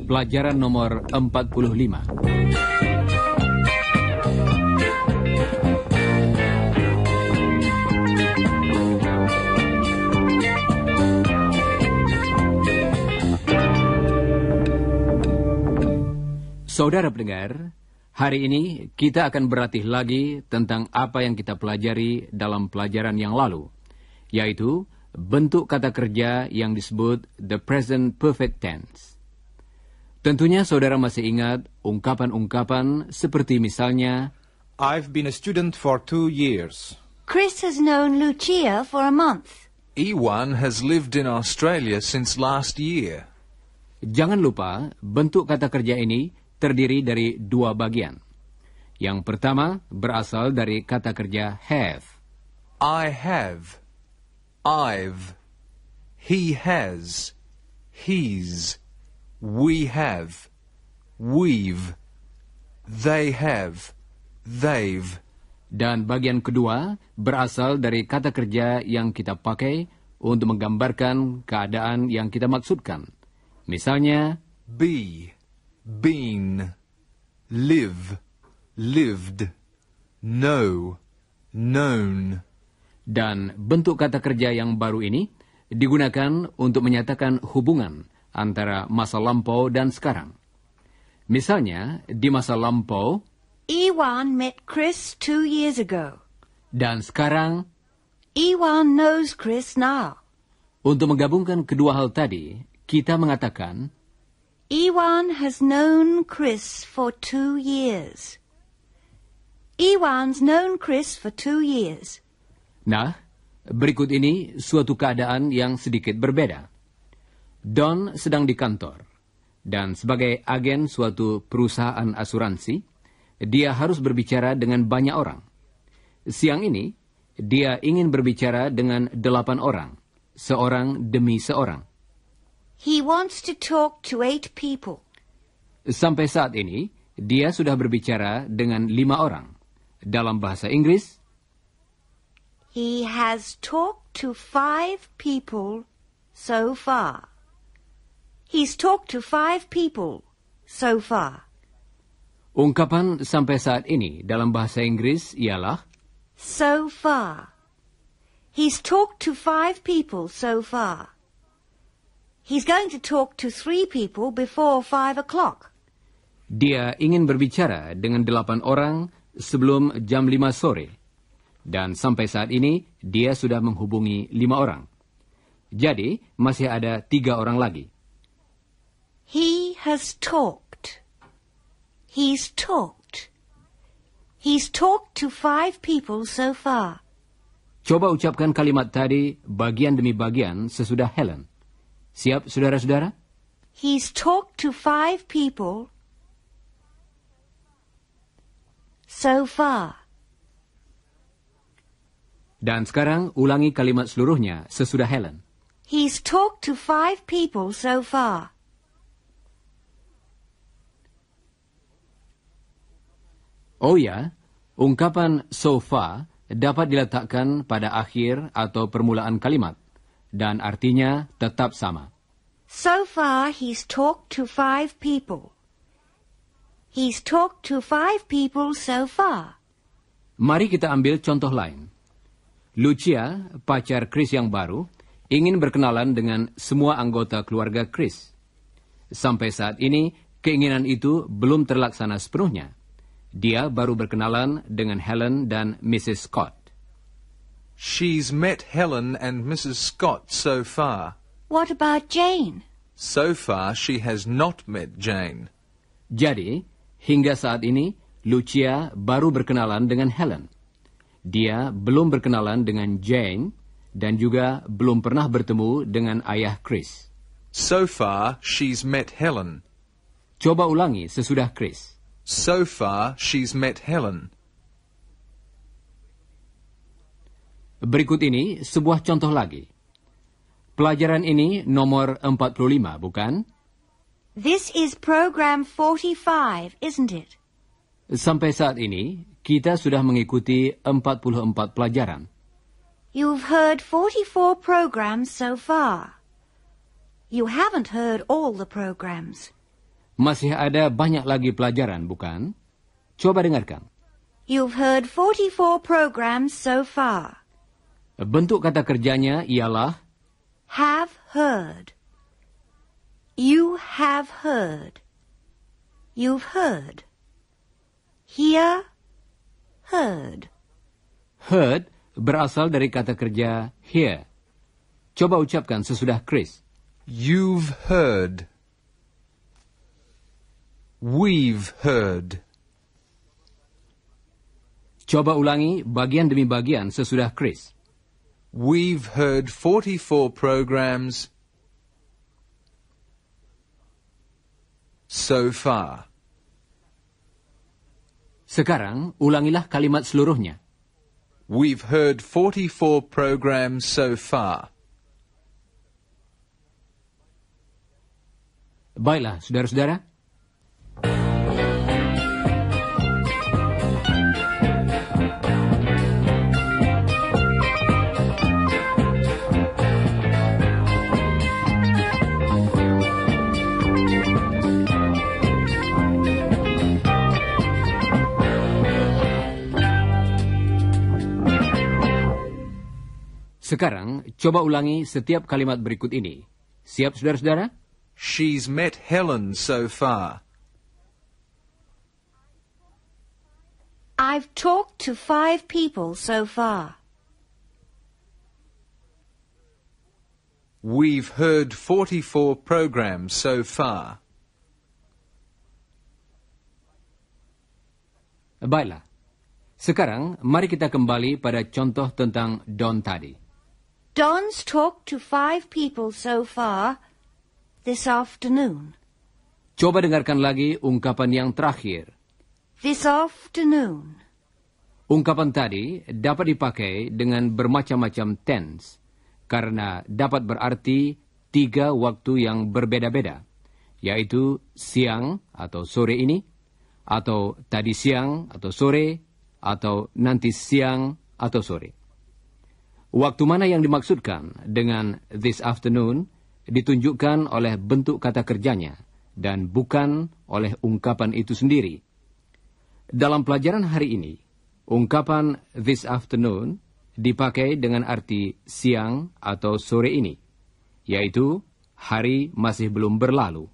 Pelajaran nomor 45. Saudara pendengar, hari ini kita akan berlatih lagi tentang apa yang kita pelajari dalam pelajaran yang lalu, yaitu bentuk kata kerja yang disebut the present perfect tense. Tentunya saudara masih ingat ungkapan-ungkapan seperti misalnya, I've been a student for 2 years. Chris has known Lucia for a month. Iwan has lived in Australia since last year. Jangan lupa, bentuk kata kerja ini terdiri dari 2 bagian. Yang pertama berasal dari kata kerja have. I have. I've. He has. He's. We have. We've. They have. They've. Dan bagian kedua berasal dari kata kerja yang kita pakai untuk menggambarkan keadaan yang kita maksudkan. Misalnya, Be. Been. Live. Lived. Know. Known. dan bentuk kata kerja yang baru ini digunakan untuk menyatakan hubungan antara masa lampau dan sekarang. Misalnya, di masa lampau, Iwan met Chris 2 years ago. dan sekarang, Iwan knows Chris now. untuk menggabungkan kedua hal tadi, kita mengatakan, Iwan has known Chris for 2 years. Iwan's known Chris for 2 years. nah, berikut ini suatu keadaan yang sedikit berbeda. Don sedang di kantor, dan sebagai agen suatu perusahaan asuransi, dia harus berbicara dengan banyak orang. Siang ini, dia ingin berbicara dengan 8 orang, seorang demi seorang. He wants to talk to 8 people. Sampai saat ini, dia sudah berbicara dengan 5 orang. Dalam bahasa Inggris, He has talked to 5 people so far. He's talked to 5 people so far. ungkapan sampai saat ini dalam bahasa Inggris ialah So far. He's talked to 5 people so far. He's going to talk to 3 people before 5 o'clock. dia ingin berbicara dengan 8 orang sebelum jam 5 sore. Dan sampai saat ini, dia sudah menghubungi 5 orang. Jadi, masih ada 3 orang lagi. He has talked. He's talked. He's talked to 5 people so far. Coba ucapkan kalimat tadi bagian demi bagian sesudah Helen. Siap, saudara-saudara? He's talked to 5 people so far. Dan sekarang ulangi kalimat seluruhnya sesudah Helen. He's talked to 5 people so far. Oh ya, ungkapan so far dapat diletakkan pada akhir atau permulaan kalimat, dan artinya tetap sama. So far, he's talked to 5 people. He's talked to 5 people so far. Mari kita ambil contoh lain. Lucia, pacar Chris yang baru, ingin berkenalan dengan semua anggota keluarga Chris. Sampai saat ini, keinginan itu belum terlaksana sepenuhnya. Dia baru berkenalan dengan Helen dan Mrs. Scott. She's met Helen and Mrs. Scott so far. What about Jane? So far, she has not met Jane. Jadi, hingga saat ini, Lucia baru berkenalan dengan Helen. Dia belum berkenalan dengan Jane dan juga belum pernah bertemu dengan ayah Chris. So far, she's met Helen. Coba ulangi sesudah Chris. So far, she's met Helen. Berikut ini sebuah contoh lagi. Pelajaran ini nomor 45, bukan? This is program 45, isn't it? Sampai saat ini, kita sudah mengikuti 44 pelajaran. You've heard 44 programs so far. You haven't heard all the programs. Masih ada banyak lagi pelajaran, bukan? Coba dengarkan. You've heard 44 programs so far. Bentuk kata kerjanya ialah Have heard. You have heard. You've heard. Hear, heard. heard berasal dari kata kerja hear. Coba ucapkan sesudah Chris. You've heard. We've heard. Coba ulangi bagian demi bagian sesudah Chris. We've heard 44 programs so far. Sekarang, ulangilah kalimat seluruhnya. We've heard 44 programs so far. Baiklah, saudara-saudara. Sekarang, coba ulangi setiap kalimat berikut ini. Siap, saudara-saudara? She's met Helen so far. I've talked to 5 people so far. We've heard 44 programs so far. Baiklah. Sekarang, mari kita kembali pada contoh tentang Don tadi. Don's talked to 5 people so far this afternoon. Coba dengarkan lagi ungkapan yang terakhir. This afternoon. Ungkapan tadi dapat dipakai dengan bermacam-macam tense, karena dapat berarti 3 waktu yang berbeda-beda, yaitu siang atau sore ini, atau tadi siang atau sore, atau nanti siang atau sore. Waktu mana yang dimaksudkan dengan this afternoon ditunjukkan oleh bentuk kata kerjanya dan bukan oleh ungkapan itu sendiri. Dalam pelajaran hari ini, ungkapan this afternoon dipakai dengan arti siang atau sore ini, yaitu hari masih belum berlalu.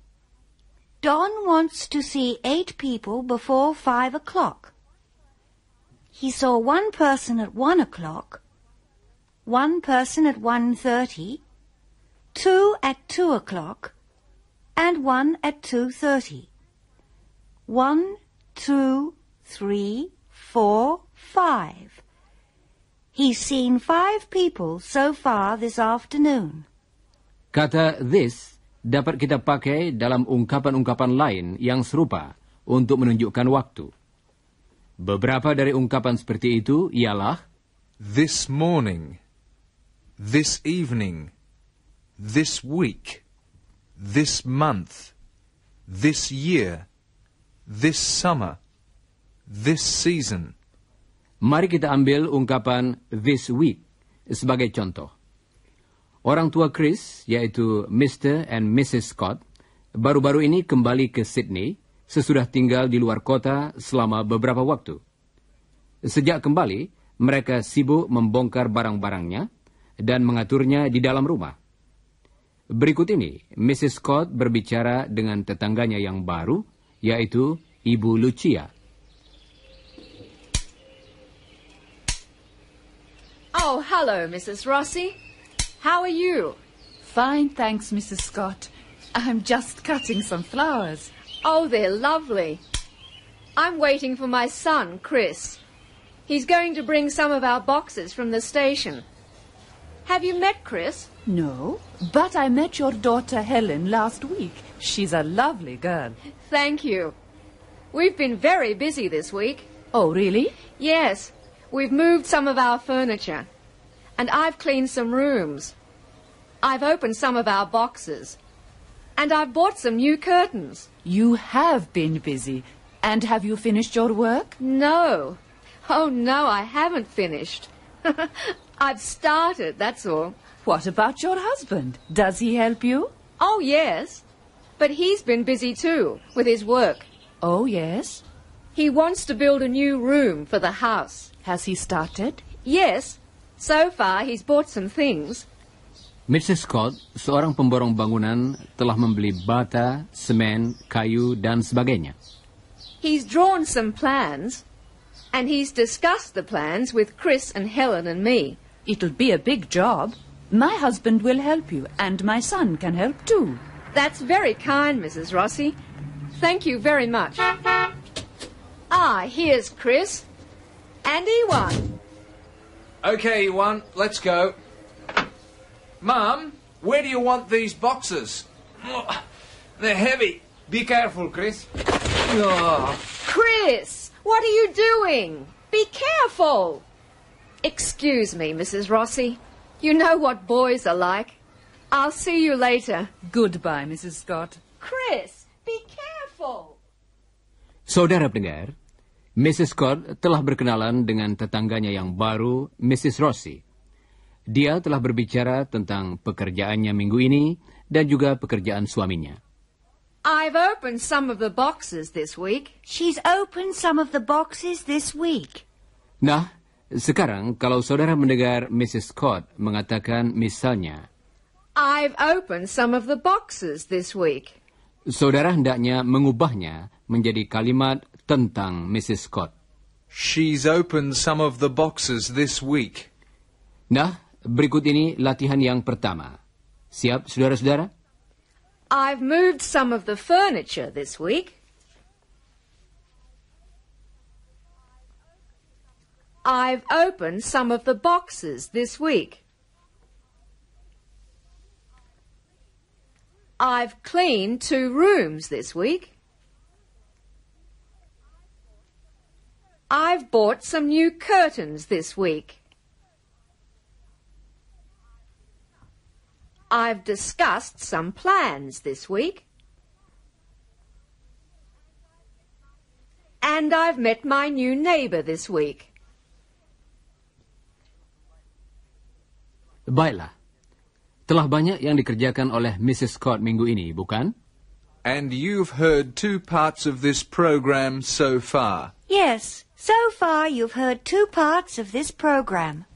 Don wants to see 8 people before 5 o'clock. He saw 1 person at 1 o'clock, 1 person at 1:30, 2 at 2 o'clock, and 1 at 2:30. 1, 2, 3, 4, 5. He's seen 5 people so far this afternoon. Kata this dapat kita pakai dalam ungkapan-ungkapan lain yang serupa untuk menunjukkan waktu. Beberapa dari ungkapan seperti itu ialah This morning. This evening. This week. This month. This year. This summer. This season. Mari kita ambil ungkapan this week sebagai contoh. Orang tua Chris, yaitu Mr. and Mrs. Scott, baru-baru ini kembali ke Sydney sesudah tinggal di luar kota selama beberapa waktu. Sejak kembali, mereka sibuk membongkar barang-barangnya dan mengaturnya di dalam rumah. Berikut ini, Mrs. Scott berbicara dengan tetangganya yang baru, yaitu Ibu Lucia. Oh, hello, Mrs. Rossi. How are you? Fine, thanks, Mrs. Scott. I'm just cutting some flowers. Oh, they're lovely. I'm waiting for my son, Chris. He's going to bring some of our boxes from the station. Have you met Chris? No, but I met your daughter Helen last week. She's a lovely girl. Thank you. We've been very busy this week. Oh, really? Yes, we've moved some of our furniture. And I've cleaned some rooms. I've opened some of our boxes. And I've bought some new curtains. You have been busy. And have you finished your work? No. Oh, no, I haven't finished. I've started, that's all. What about your husband? Does he help you? Oh, yes. But he's been busy too, with his work. Oh, yes. He wants to build a new room for the house. Has he started? Yes. So far, he's bought some things. Mrs. Scott, seorang pemborong bangunan, telah membeli bata, semen, kayu, dan sebagainya. He's drawn some plans, and he's discussed the plans with Chris and Helen and me. It'll be a big job. My husband will help you, and my son can help too. That's very kind, Mrs. Rossi. Thank you very much. Ah, here's Chris. And Ewan. Okay, Ewan, let's go. Mum, where do you want these boxes? Oh, they're heavy. Be careful, Chris. Oh. Chris, what are you doing? Be careful. Excuse me, Mrs. Rossi. You know what boys are like. I'll see you later. Goodbye, Mrs. Scott. Chris, be careful. Saudara pendengar, Mrs. Scott telah berkenalan dengan tetangganya yang baru, Mrs. Rossi. Dia telah berbicara tentang pekerjaannya minggu ini dan juga pekerjaan suaminya. I've opened some of the boxes this week. She's opened some of the boxes this week. Nah, sekarang kalau saudara mendengar Mrs. Scott mengatakan misalnya, I've opened some of the boxes this week. saudara hendaknya mengubahnya menjadi kalimat tentang Mrs. Scott. She's opened some of the boxes this week. Nah, berikut ini latihan yang pertama. Siap, saudara-saudara? I've moved some of the furniture this week. I've opened some of the boxes this week. I've cleaned 2 rooms this week. I've bought some new curtains this week. I've discussed some plans this week. And I've met my new neighbour this week. Baiklah. Telah banyak yang dikerjakan oleh Mrs. Scott minggu ini, bukan? And you've heard 2 parts of this program so far. Yes, so far you've heard 2 parts of this program.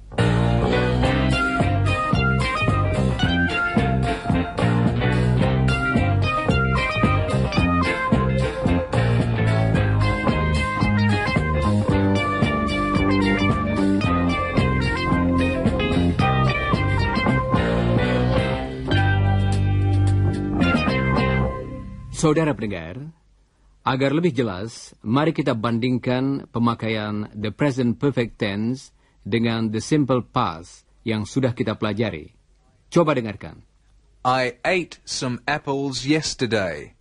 Saudara pendengar, agar lebih jelas, mari kita bandingkan pemakaian the present perfect tense dengan the simple past yang sudah kita pelajari. Coba dengarkan. I ate some apples yesterday.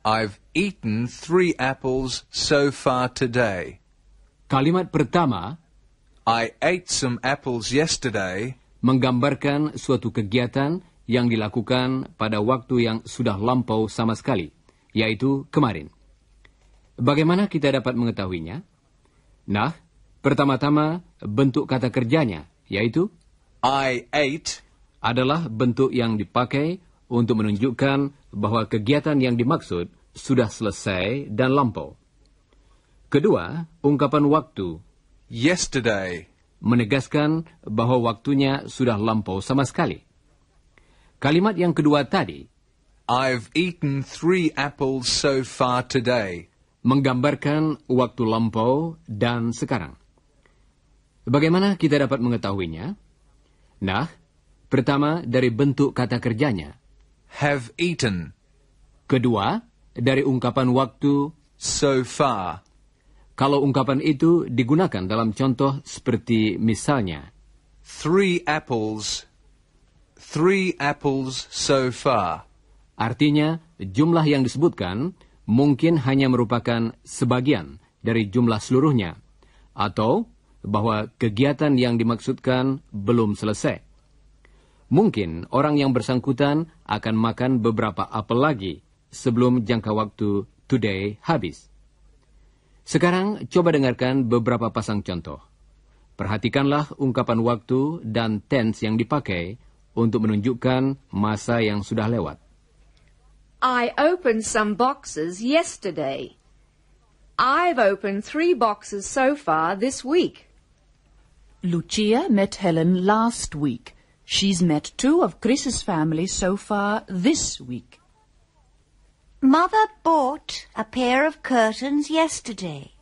I've eaten 3 apples so far today. Kalimat pertama, I ate some apples yesterday, menggambarkan suatu kegiatan yang dilakukan pada waktu yang sudah lampau sama sekali, yaitu kemarin. Bagaimana kita dapat mengetahuinya? Nah, pertama-tama bentuk kata kerjanya, yaitu I ate, adalah bentuk yang dipakai untuk menunjukkan bahwa kegiatan yang dimaksud sudah selesai dan lampau. Kedua, ungkapan waktu, yesterday, menegaskan bahwa waktunya sudah lampau sama sekali. Kalimat yang kedua tadi, I've eaten 3 apples so far today, menggambarkan waktu lampau dan sekarang. Bagaimana kita dapat mengetahuinya? Nah, pertama dari bentuk kata kerjanya. have eaten, Kedua, dari ungkapan waktu. so far, Kalau ungkapan itu digunakan dalam contoh seperti misalnya, 3 apples so far. artinya jumlah yang disebutkan mungkin hanya merupakan sebagian dari jumlah seluruhnya, atau bahwa kegiatan yang dimaksudkan belum selesai. Mungkin orang yang bersangkutan akan makan beberapa apel lagi sebelum jangka waktu today habis. Sekarang coba dengarkan beberapa pasang contoh. Perhatikanlah ungkapan waktu dan tense yang dipakai untuk menunjukkan masa yang sudah lewat. I opened some boxes yesterday. I've opened 3 boxes so far this week. Lucia met Helen last week. She's met 2 of Chris's family so far this week. Mother bought a pair of curtains yesterday.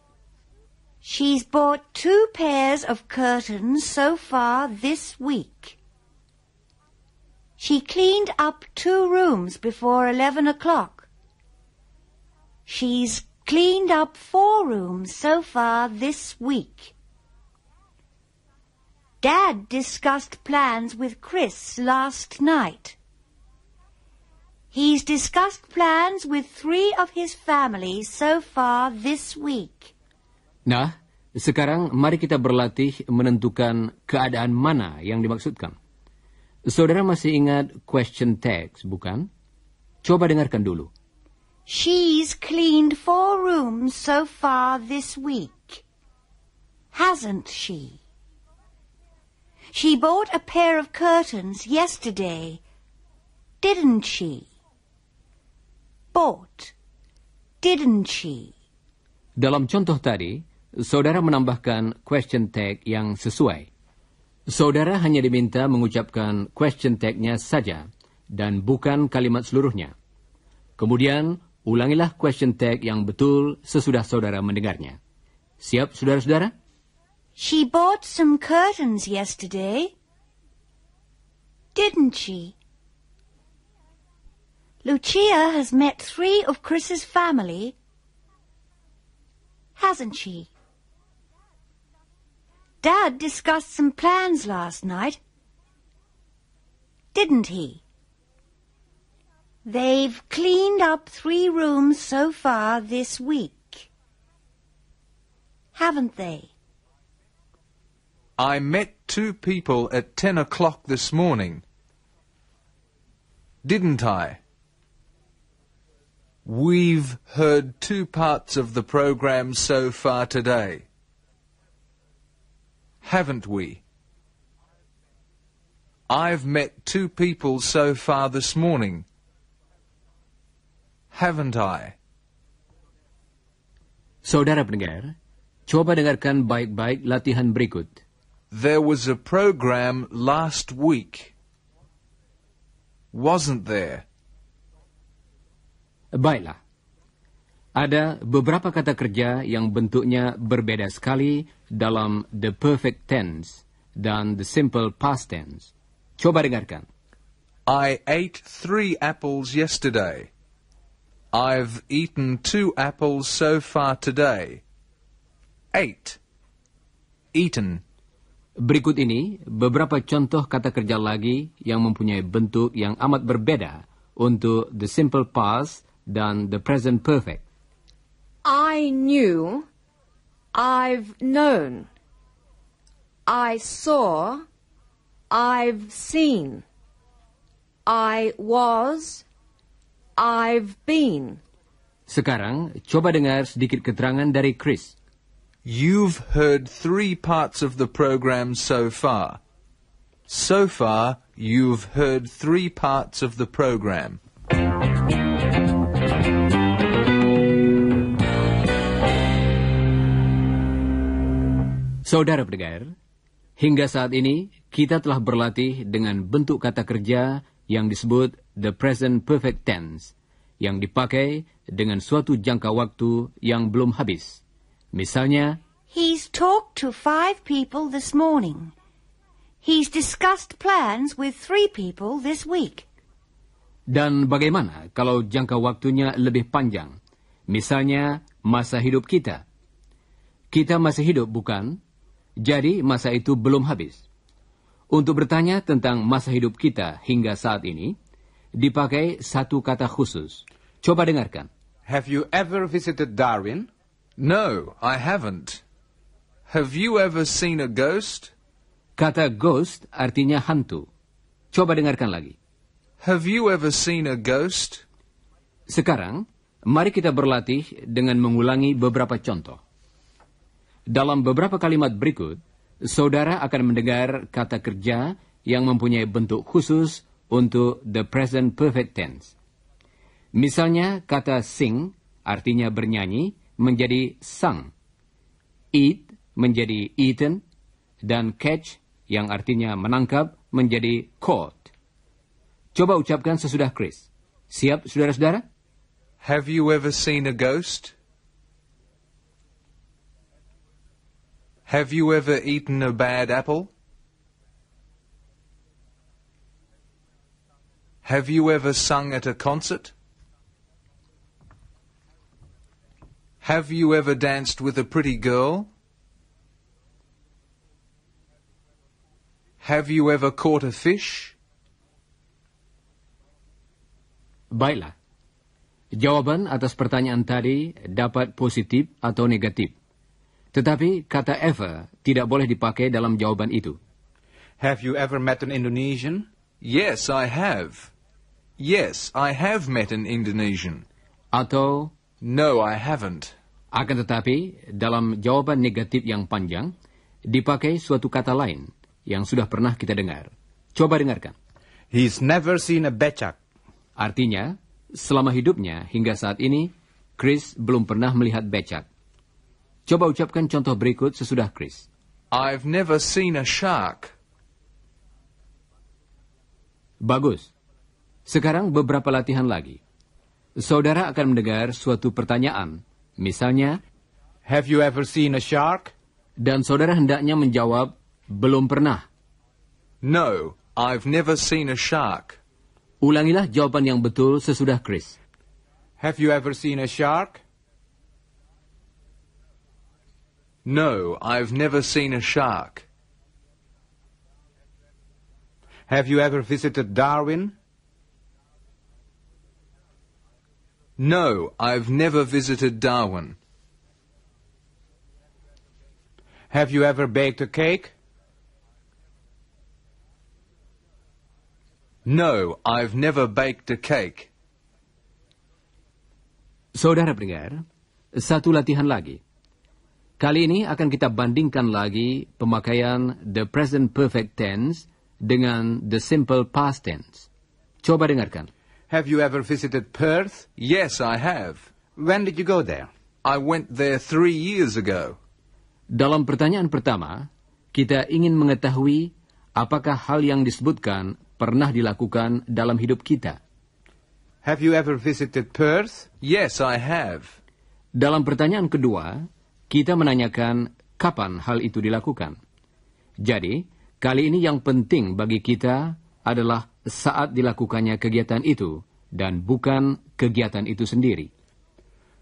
She's bought 2 pairs of curtains so far this week. She cleaned up 2 rooms before 11 o'clock. She's cleaned up 4 rooms so far this week. Dad discussed plans with Chris last night. He's discussed plans with 3 of his family so far this week. Nah, sekarang mari kita berlatih menentukan keadaan mana yang dimaksudkan. Saudara masih ingat question tags, bukan? Coba dengarkan dulu. She's cleaned 4 rooms so far this week. Hasn't she? She bought a pair of curtains yesterday. Didn't she? Bought. Didn't she? Dalam contoh tadi, saudara menambahkan question tag yang sesuai. Saudara hanya diminta mengucapkan question tag-nya saja dan bukan kalimat seluruhnya. Kemudian, ulangilah question tag yang betul sesudah saudara mendengarnya. Siap, saudara-saudara? She bought some curtains yesterday. Didn't she? Lucia has met 3 of Chris's family. Hasn't she? Dad discussed some plans last night. Didn't he? They've cleaned up 3 rooms so far this week. Haven't they? I met 2 people at 10 o'clock this morning. Didn't I? We've heard 2 parts of the program so far today. Haven't we? I've met 2 people so far this morning. Haven't I? Saudara pendengar, coba dengarkan baik-baik latihan berikut. There was a program last week. Wasn't there? Baiklah. Ada beberapa kata kerja yang bentuknya berbeda sekali dalam the perfect tense dan the simple past tense. Coba dengarkan. I ate 3 apples yesterday. I've eaten 2 apples so far today. Ate. Eaten. Berikut ini beberapa contoh kata kerja lagi yang mempunyai bentuk yang amat berbeda untuk the simple past dan the present perfect. I knew. I've known. I saw. I've seen. I was. I've been. Sekarang, coba dengar sedikit keterangan dari Chris. You've heard 3 parts of the program so far. So far, you've heard 3 parts of the program. Saudara pendengar, hingga saat ini kita telah berlatih dengan bentuk kata kerja yang disebut the present perfect tense, yang dipakai dengan suatu jangka waktu yang belum habis. Misalnya, He's talked to 5 people this morning. He's discussed plans with 3 people this week. dan bagaimana kalau jangka waktunya lebih panjang? Misalnya, masa hidup kita. Kita masih hidup, bukan? Jadi, masa itu belum habis. Untuk bertanya tentang masa hidup kita hingga saat ini, dipakai satu kata khusus. Coba dengarkan. Have you ever visited Darwin? No, I haven't. Have you ever seen a ghost? Kata ghost artinya hantu. Coba dengarkan lagi. Have you ever seen a ghost? Sekarang, mari kita berlatih dengan mengulangi beberapa contoh. Dalam beberapa kalimat berikut, saudara akan mendengar kata kerja yang mempunyai bentuk khusus untuk the present perfect tense. Misalnya, kata sing artinya bernyanyi menjadi sung, eat menjadi eaten, dan catch yang artinya menangkap menjadi caught. Coba ucapkan sesudah Chris. Siap, saudara-saudara? Have you ever seen a ghost? Have you ever eaten a bad apple? Have you ever sung at a concert? Have you ever danced with a pretty girl? Have you ever caught a fish? Baiklah. Jawaban atas pertanyaan tadi dapat positif atau negatif. Tetapi kata ever tidak boleh dipakai dalam jawaban itu. Have you ever met an Indonesian? Yes, I have. Yes, I have met an Indonesian. Atau, No, I haven't. akan tetapi, dalam jawaban negatif yang panjang, dipakai suatu kata lain yang sudah pernah kita dengar. Coba dengarkan. He's never seen a becak. Artinya, selama hidupnya hingga saat ini, Chris belum pernah melihat becak. Coba ucapkan contoh berikut sesudah Chris. I've never seen a shark. Bagus. Sekarang beberapa latihan lagi. Saudara akan mendengar suatu pertanyaan. Misalnya, Have you ever seen a shark? dan saudara hendaknya menjawab, belum pernah. No, I've never seen a shark. Ulangilah jawaban yang betul sesudah Chris. Have you ever seen a shark? No, I've never seen a shark. Have you ever visited Darwin? No, I've never visited Darwin. Have you ever baked a cake? No, I've never baked a cake. Saudara pendengar, satu latihan lagi. Kali ini akan kita bandingkan lagi pemakaian the present perfect tense dengan the simple past tense. Coba dengarkan. Have you ever visited Perth? Yes, I have. When did you go there? I went there 3 years ago. Dalam pertanyaan pertama, kita ingin mengetahui apakah hal yang disebutkan pernah dilakukan dalam hidup kita. Have you ever visited Perth? Yes, I have. Dalam pertanyaan kedua, kita menanyakan kapan hal itu dilakukan. Jadi, kali ini yang penting bagi kita adalah saat dilakukannya kegiatan itu, dan bukan kegiatan itu sendiri.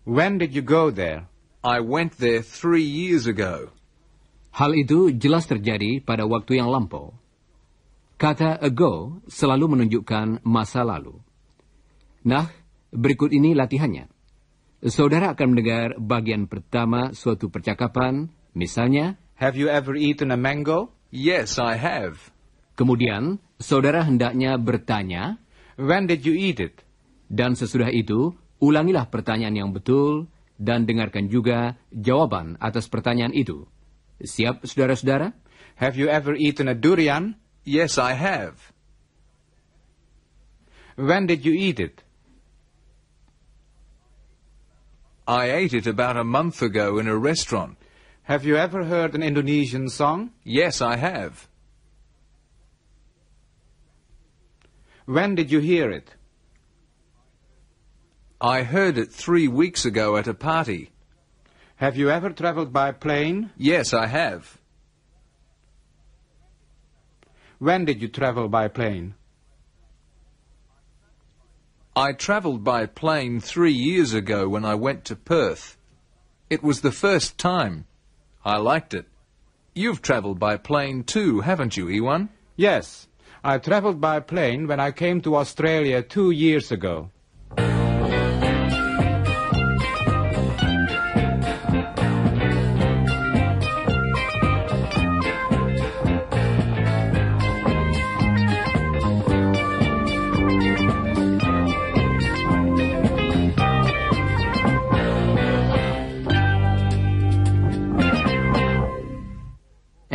When did you go there? I went there 3 years ago. Hal itu jelas terjadi pada waktu yang lampau. Kata ago selalu menunjukkan masa lalu. Nah, berikut ini latihannya. Saudara akan mendengar bagian pertama suatu percakapan, misalnya, Have you ever eaten a mango? Yes, I have. kemudian saudara hendaknya bertanya, When did you eat it? dan sesudah itu, ulangilah pertanyaan yang betul, dan dengarkan juga jawaban atas pertanyaan itu. Siap, saudara-saudara? Have you ever eaten a durian? Yes, I have. When did you eat it? I ate it about a month ago in a restaurant. Have you ever heard an Indonesian song? Yes, I have. When did you hear it? I heard it 3 weeks ago at a party. Have you ever traveled by plane? Yes, I have. When did you travel by plane? I travelled by plane 3 years ago when I went to Perth. It was the first time. I liked it. You've travelled by plane too, haven't you, Iwan? Yes, I traveled by plane when I came to Australia 2 years ago.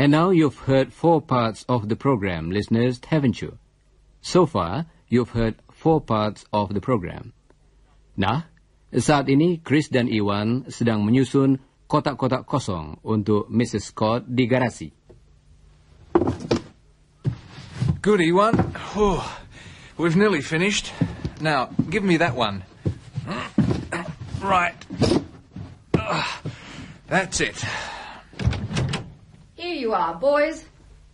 And now you've heard 4 parts of the program, listeners, haven't you? So far, you've heard 4 parts of the program. Nah, saat ini Chris dan Iwan sedang menyusun kotak-kotak kosong untuk Mrs. Scott di garasi. Good, Iwan. Oh, we've nearly finished. Now, give me that one. Right. That's it. Here you are, boys.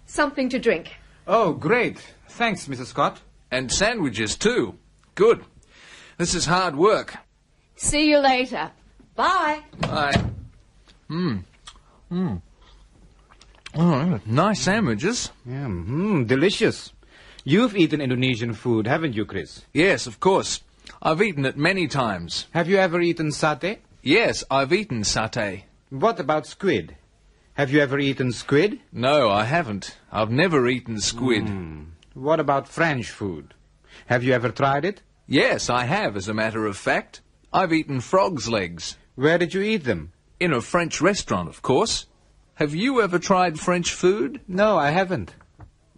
Something to drink. Oh, great. Thanks, Mrs. Scott. And sandwiches, too. Good. This is hard work. See you later. Bye. Bye. Oh, nice sandwiches. Yeah, delicious. You've eaten Indonesian food, haven't you, Chris? Yes, of course. I've eaten it many times. Have you ever eaten satay? Yes, I've eaten satay. What about squid? Have you ever eaten squid? No, I haven't. I've never eaten squid. What about French food? Have you ever tried it? Yes, I have, as a matter of fact. I've eaten frog's legs. Where did you eat them? In a French restaurant, of course. Have you ever tried French food? No, I haven't.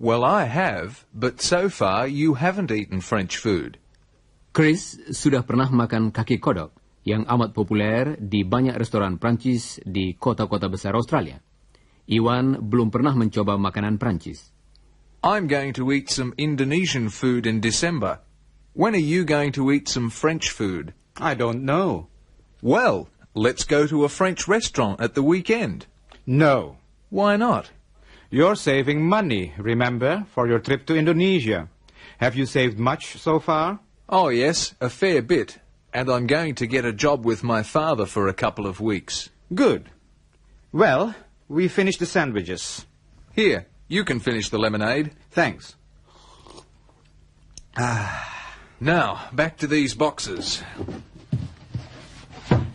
Well, I have, but so far you haven't eaten French food. Chris sudah pernah makan kaki kodok yang amat populer di banyak restoran Prancis di kota-kota besar Australia. Iwan belum pernah mencoba makanan Prancis. I'm going to eat some Indonesian food in December. When are you going to eat some French food? I don't know. Well, let's go to a French restaurant at the weekend. No. Why not? You're saving money, remember, for your trip to Indonesia. Have you saved much so far? Oh, yes, a fair bit. And I'm going to get a job with my father for a couple of weeks. Good. Well, we finished the sandwiches. Here, you can finish the lemonade. Thanks. Now, back to these boxes.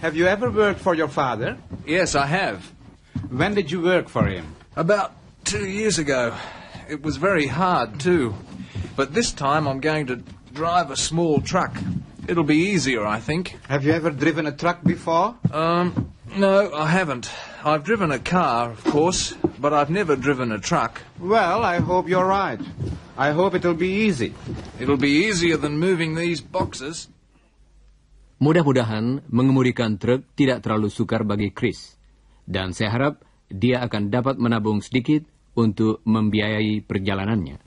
Have you ever worked for your father? Yes, I have. When did you work for him? About 2 years ago. It was very hard, too. But this time I'm going to drive a small truck. It'll be easier, I think. Have you ever driven a truck before? No, I haven't. I've driven a car, of course, but I've never driven a truck. Well, I hope you're right. I hope it'll be easy. It'll be easier than moving these boxes. Mudah-mudahan mengemudikan truk tidak terlalu sukar bagi Chris. Dan saya harap dia akan dapat menabung sedikit untuk membiayai perjalanannya.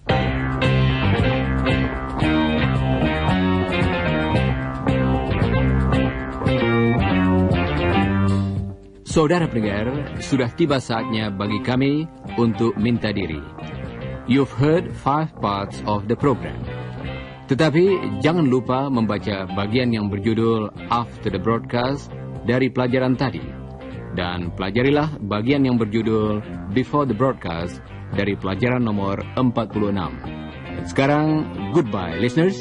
Saudara pendengar, sudah tiba saatnya bagi kami untuk minta diri. You've heard 5 parts of the program. Tetapi jangan lupa membaca bagian yang berjudul After the Broadcast dari pelajaran tadi. Dan pelajarilah bagian yang berjudul Before the Broadcast dari pelajaran nomor 46. Dan sekarang, goodbye listeners.